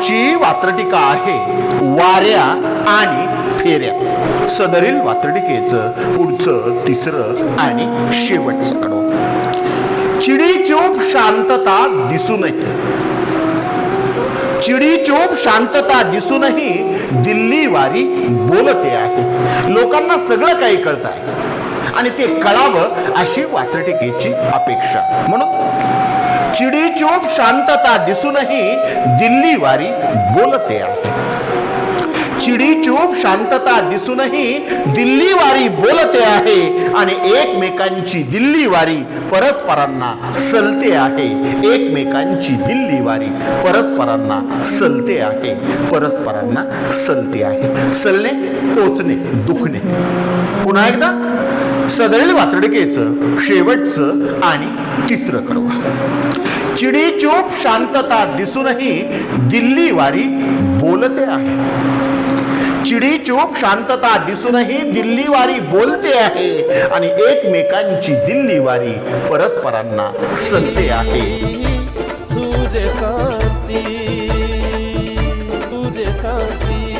आजची वात्रटिका आहे वाऱ्या आणि फेऱ्या. सदरील वात्रटिकेचं पुढचं तिसरं आणि शेवटचं कडवं. चिडीचूप शांतता दिसूनही, चिडीचूप शांतता दिसूनही दिल्ली वारी बोलते आहे. लोकांना सगळं काही कळत आहे आणि ते कळावं अशी वात्रटिकेची अपेक्षा. म्हणून चिडीचूप शांतता दिसूनही दिल्ली वारी बोलते आहे. चिडीचूप शांतता दिसूनही दिल्ली वारी बोलते आहे आणि एकमेकांची दिल्ली वारी परस्परांना सलते आहे. एकमेकांची दिल्ली वारी परस्परांना सलते आहे, परस्परांना सलते आहे. सलणे, टोचणे, दुखणे. पुन्हा एकदा सदरील वात्रटिकेचं शेवटचं आणि तिसरं कडवं. चिडीचूप शांतता दिसूनही दिल्ली वारी बोलते आहे. चिडीचूप शांतता दिसूनही दिल्ली वारी बोलते आहे आणि एकमेकांची दिल्ली वारी परस्परांना सलते आहे.